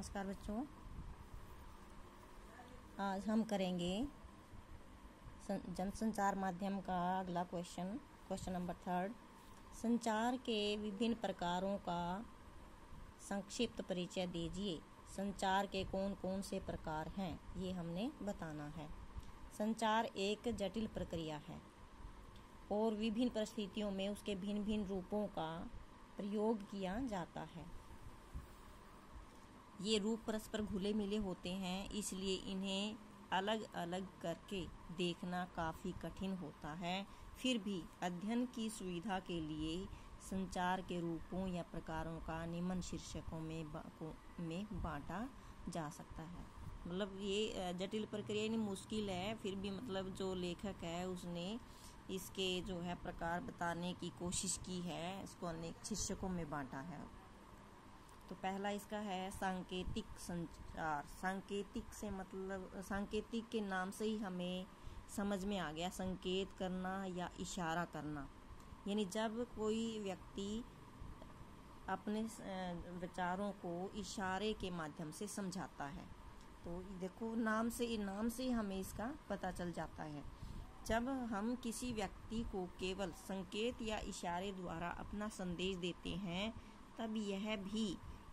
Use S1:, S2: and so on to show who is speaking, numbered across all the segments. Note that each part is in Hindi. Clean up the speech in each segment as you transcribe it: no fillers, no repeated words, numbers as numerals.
S1: नमस्कार बच्चों, आज हम करेंगे जनसंचार माध्यम का अगला क्वेश्चन नंबर 3। संचार के विभिन्न प्रकारों का संक्षिप्त परिचय दीजिए। संचार के कौन कौन से प्रकार हैं, ये हमने बताना है। संचार एक जटिल प्रक्रिया है और विभिन्न परिस्थितियों में उसके भिन्न भिन्न रूपों का प्रयोग किया जाता है। ये रूप परस्पर घुले मिले होते हैं, इसलिए इन्हें अलग अलग करके देखना काफ़ी कठिन होता है। फिर भी अध्ययन की सुविधा के लिए संचार के रूपों या प्रकारों का निम्न शीर्षकों में बांटा जा सकता है। मतलब ये जटिल प्रक्रिया नहीं, मुश्किल है, फिर भी मतलब जो लेखक है उसने इसके जो है प्रकार बताने की कोशिश की है, इसको अनेक शीर्षकों में बांटा है। तो पहला इसका है सांकेतिक संचार। सांकेतिक से मतलब सांकेतिक के नाम से ही हमें समझ में आ गया, संकेत करना या इशारा करना। यानी जब कोई व्यक्ति अपने विचारों को इशारे के माध्यम से समझाता है, तो देखो नाम से हमें इसका पता चल जाता है। जब हम किसी व्यक्ति को केवल संकेत या इशारे द्वारा अपना संदेश देते हैं, तब यह भी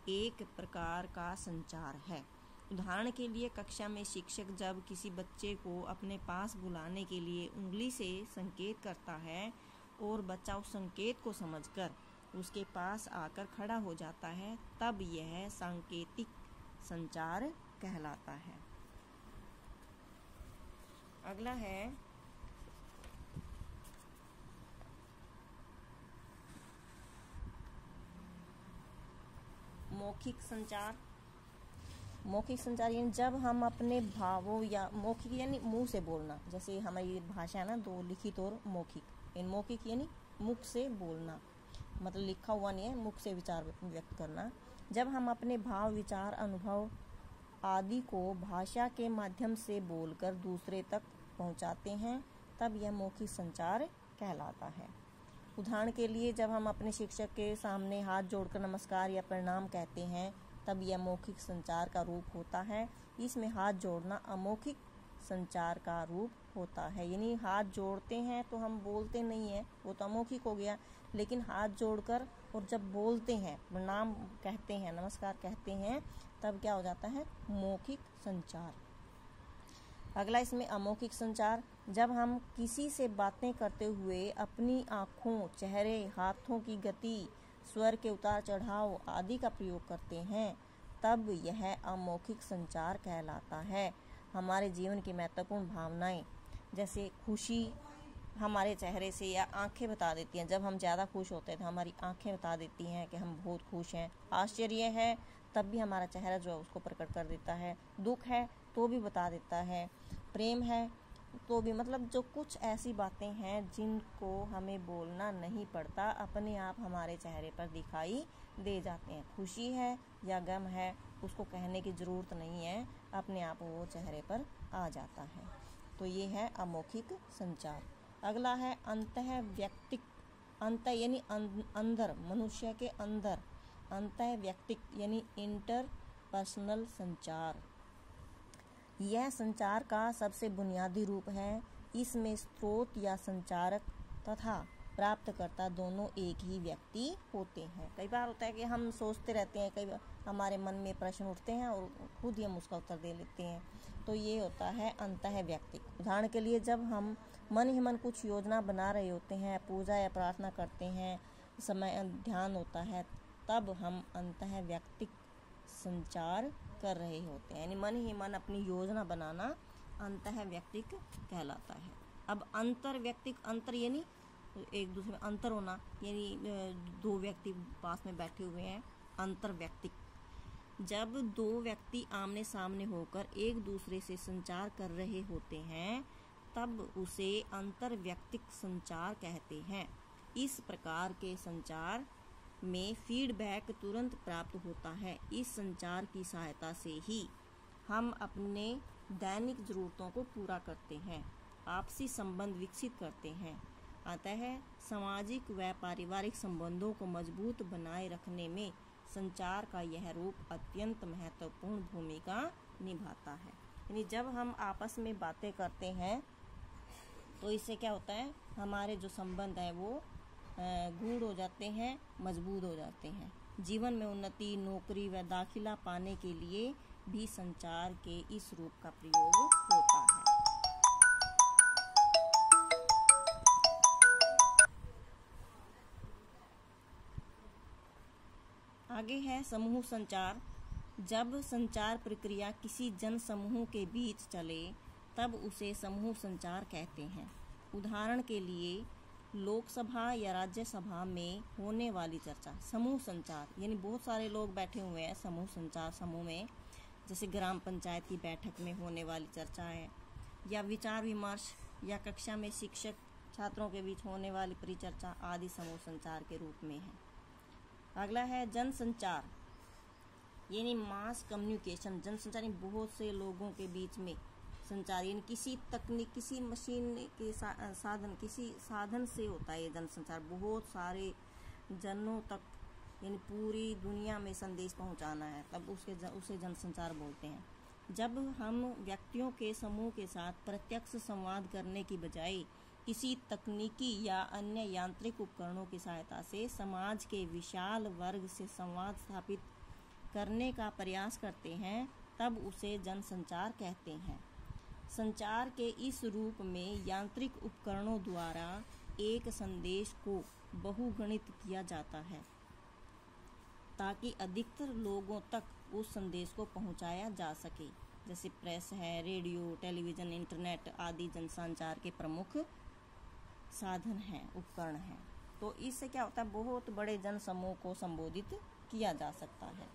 S1: एक प्रकार का संचार है। उदाहरण के लिए कक्षा में शिक्षक जब किसी बच्चे को अपने पास बुलाने के लिए उंगली से संकेत करता है और बच्चा उस संकेत को समझकर उसके पास आकर खड़ा हो जाता है, तब यह सांकेतिक संचार कहलाता है। अगला है मौखिक संचार। मौखिक संचार यानी जब हम अपने भावों या मौखिक यानी मुंह से बोलना, जैसे हमारी भाषा है ना, दो लिखित और मौखिक। इन मौखिक यानी मुख से बोलना, मतलब लिखा हुआ नहीं है, मुख से विचार व्यक्त करना। जब हम अपने भाव, विचार, अनुभव आदि को भाषा के माध्यम से बोलकर दूसरे तक पहुंचाते हैं, तब यह मौखिक संचार कहलाता है। उदाहरण के लिए जब हम अपने शिक्षक के सामने हाथ जोड़कर नमस्कार या प्रणाम कहते हैं, तब यह मौखिक संचार का रूप होता है। इसमें हाथ जोड़ना अमौखिक संचार का रूप होता है। यानी हाथ जोड़ते हैं तो हम बोलते नहीं हैं, वो तो अमौखिक हो गया। लेकिन हाथ जोड़कर और जब बोलते हैं, प्रणाम कहते हैं, नमस्कार कहते हैं, तब क्या हो जाता है? मौखिक संचार। अगला इसमें अमौखिक संचार। जब हम किसी से बातें करते हुए अपनी आँखों, चेहरे, हाथों की गति, स्वर के उतार चढ़ाव आदि का प्रयोग करते हैं, तब यह अमौखिक संचार कहलाता है। हमारे जीवन की महत्वपूर्ण भावनाएं जैसे खुशी हमारे चेहरे से या आंखें बता देती हैं। जब हम ज़्यादा खुश होते हैं तो हमारी आंखें बता देती हैं कि हम बहुत खुश हैं। आश्चर्य है तब भी हमारा चेहरा जो है उसको प्रकट कर देता है। दुख है तो भी बता देता है। प्रेम है तो भी, मतलब जो कुछ ऐसी बातें हैं जिनको हमें बोलना नहीं पड़ता, अपने आप हमारे चेहरे पर दिखाई दे जाते हैं। खुशी है या गम है, उसको कहने की ज़रूरत नहीं है, अपने आप वो चेहरे पर आ जाता है। तो ये है अमौखिक संचार। अगला है अंतः व्यक्तिक। अंतः यानी अंदर, मनुष्य के अंदर। अंतः व्यक्तिक यानी इंटरपर्सनल संचार। यह संचार का सबसे बुनियादी रूप है। इसमें स्रोत या संचारक तथा प्राप्तकर्ता दोनों एक ही व्यक्ति होते हैं। कई बार होता है कि हम सोचते रहते हैं, कई बार हमारे मन में प्रश्न उठते हैं और खुद ही हम उसका उत्तर दे लेते हैं, तो ये होता है अंतः व्यक्तिक। उदाहरण के लिए जब हम मन ही मन कुछ योजना बना रहे होते हैं, पूजा या प्रार्थना करते हैं, समय ध्यान होता है, तब हम अंतः व्यक्तिक संचार कर रहे होते हैं। यानी मन ही मन अपनी योजना बनाना अंतः व्यक्तिक कहलाता है। अब अंतर व्यक्तिक, अंतर यानी एक दूसरे में अंतर होना, यानी दो व्यक्ति पास में बैठे हुए हैं, अंतर व्यक्तिक। जब दो व्यक्ति आमने सामने होकर एक दूसरे से संचार कर रहे होते हैं, तब उसे अंतर व्यक्तिक संचार कहते हैं। इस प्रकार के संचार में फीडबैक तुरंत प्राप्त होता है। इस संचार की सहायता से ही हम अपने दैनिक ज़रूरतों को पूरा करते हैं, आपसी संबंध विकसित करते हैं। अतः सामाजिक व पारिवारिक संबंधों को मजबूत बनाए रखने में संचार का यह रूप अत्यंत महत्वपूर्ण भूमिका निभाता है। यानी जब हम आपस में बातें करते हैं तो इससे क्या होता है, हमारे जो संबंध है वो गूढ़ हो जाते हैं, मजबूत हो जाते हैं। जीवन में उन्नति, नौकरी व दाखिला पाने के लिए भी संचार के इस रूप का प्रयोग होता है। आगे है समूह संचार। जब संचार प्रक्रिया किसी जन समूह के बीच चले तब उसे समूह संचार कहते हैं। उदाहरण के लिए लोकसभा या राज्यसभा में होने वाली चर्चा समूह संचार, यानी बहुत सारे लोग बैठे हुए हैं समूह संचार समूह में, जैसे ग्राम पंचायत की बैठक में होने वाली चर्चा है, या विचार विमर्श, या कक्षा में शिक्षक छात्रों के बीच होने वाली परिचर्चा आदि समूह संचार के रूप में है। अगला है जन संचार, यानी मास कम्युनिकेशन। जन संचार बहुत से लोगों के बीच में संचार, यानी किसी तकनीक, किसी मशीन के साधन, किसी साधन से होता है ये जन संचार। बहुत सारे जनों तक, यानी पूरी दुनिया में संदेश पहुंचाना है, तब उसे जन संचार बोलते हैं। जब हम व्यक्तियों के समूह के साथ प्रत्यक्ष संवाद करने की बजाय किसी तकनीकी या अन्य यांत्रिक उपकरणों की सहायता से समाज के विशाल वर्ग से संवाद स्थापित करने का प्रयास करते हैं, तब उसे जन संचार कहते हैं। संचार के इस रूप में यांत्रिक उपकरणों द्वारा एक संदेश को बहुगुणित किया जाता है ताकि अधिकतर लोगों तक उस संदेश को पहुंचाया जा सके। जैसे प्रेस है, रेडियो, टेलीविज़न, इंटरनेट आदि जनसंचार के प्रमुख साधन हैं, उपकरण हैं। तो इससे क्या होता है, बहुत बड़े जन समूह को संबोधित किया जा सकता है।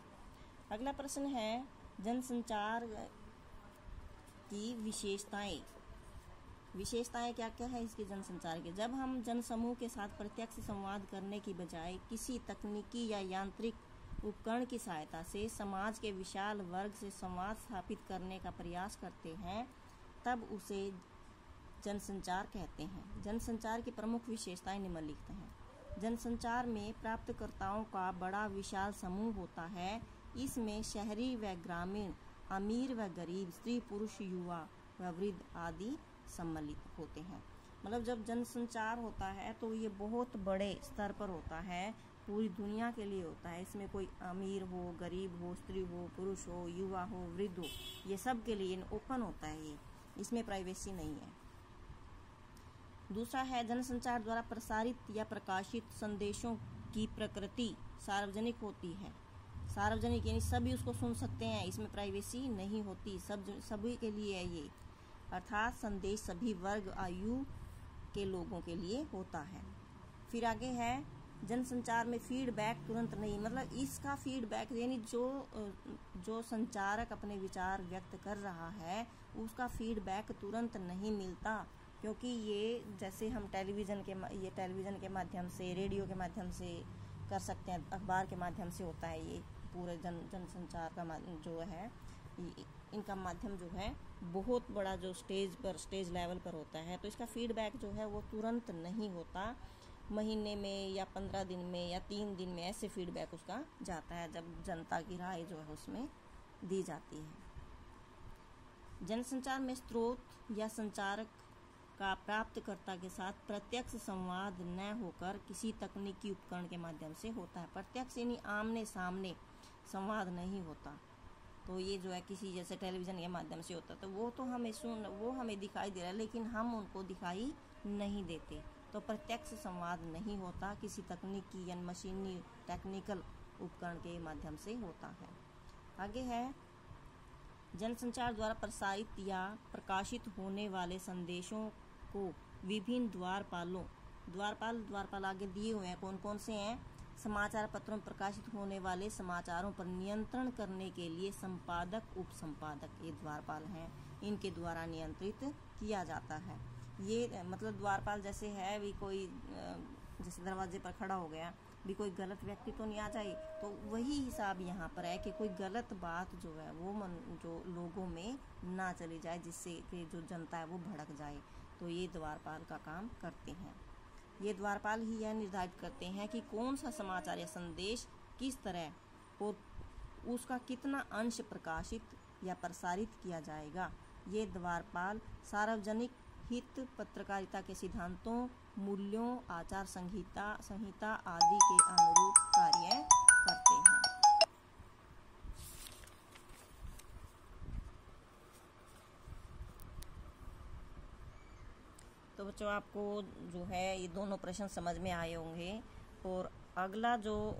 S1: अगला प्रश्न है जनसंचार की विशेषताएं। विशेषताएं क्या क्या है इसके जनसंचार के? जब हम जनसमूह के साथ प्रत्यक्ष संवाद करने की बजाय किसी तकनीकी या यांत्रिक उपकरण की सहायता से समाज के विशाल वर्ग से संवाद स्थापित करने का प्रयास करते हैं, तब उसे जनसंचार कहते हैं। जनसंचार की प्रमुख विशेषताएं निम्नलिखित हैं। जनसंचार में प्राप्तकर्ताओं का बड़ा विशाल समूह होता है। इसमें शहरी व ग्रामीण, अमीर व गरीब, स्त्री पुरुष, युवा व वृद्ध आदि सम्मिलित होते हैं। मतलब जब जनसंचार होता है तो ये बहुत बड़े स्तर पर होता है, पूरी दुनिया के लिए होता है। इसमें कोई अमीर हो, गरीब हो, स्त्री हो, पुरुष हो, युवा हो, वृद्ध हो, ये सब के लिए ओपन होता है ये, इसमें प्राइवेसी नहीं है। दूसरा है जनसंचार द्वारा प्रसारित या प्रकाशित संदेशों की प्रकृति सार्वजनिक होती है। सार्वजनिक यानी सभी उसको सुन सकते हैं, इसमें प्राइवेसी नहीं होती, सभी के लिए है ये, अर्थात संदेश सभी वर्ग आयु के लोगों के लिए होता है। फिर आगे है जनसंचार में फीडबैक तुरंत नहीं, मतलब इसका फीडबैक यानी जो संचारक अपने विचार व्यक्त कर रहा है उसका फीडबैक तुरंत नहीं मिलता, क्योंकि ये जैसे हम टेलीविज़न के माध्यम से, रेडियो के माध्यम से कर सकते हैं, अखबार के माध्यम से होता है ये पूरे जनसंचार का जो है, इनका माध्यम जो है बहुत बड़ा, जो स्टेज लेवल पर होता है, तो इसका फीडबैक जो है वो तुरंत नहीं होता। महीने में या 15 दिन में या 3 दिन में ऐसे फीडबैक उसका जाता है, जब जनता की राय जो है उसमें दी जाती है। जनसंचार में स्रोत या संचारक का प्राप्तकर्ता के साथ प्रत्यक्ष संवाद न होकर किसी तकनीकी उपकरण के माध्यम से होता है। प्रत्यक्ष यानी आमने सामने संवाद नहीं होता, तो ये जो है किसी जैसे टेलीविज़न के माध्यम से होता है, तो वो तो वो हमें दिखाई दे रहा है, लेकिन हम उनको दिखाई नहीं देते, तो प्रत्यक्ष संवाद नहीं होता, किसी तकनीकी या मशीनी टेक्निकल उपकरण के माध्यम से होता है। आगे है जनसंचार द्वारा प्रसारित या प्रकाशित होने वाले संदेशों को विभिन्न द्वारपाल आगे दिए हुए हैं, कौन कौन से हैं? समाचार पत्रों में प्रकाशित होने वाले समाचारों पर नियंत्रण करने के लिए संपादक, उप संपादक, ये द्वारपाल हैं, इनके द्वारा नियंत्रित किया जाता है। ये मतलब द्वारपाल जैसे है भी कोई जैसे दरवाजे पर खड़ा हो गया, भी कोई गलत व्यक्ति तो नहीं आ जाए, तो वही हिसाब यहाँ पर है कि कोई गलत बात जो है वो जो लोगों में ना चली जाए, जिससे कि जो जनता है वो भड़क जाए, तो ये द्वारपाल का काम करते हैं। ये द्वारपाल ही यह निर्धारित करते हैं कि कौन सा समाचार या संदेश किस तरह और उसका कितना अंश प्रकाशित या प्रसारित किया जाएगा, ये द्वारपाल सार्वजनिक हित पत्रकारिता के सिद्धांतों, मूल्यों, आचार संहिता आदि के अनुरूप कार्य करते हैं। तो बच्चों आपको जो है ये दोनों प्रश्न समझ में आए होंगे। और अगला जो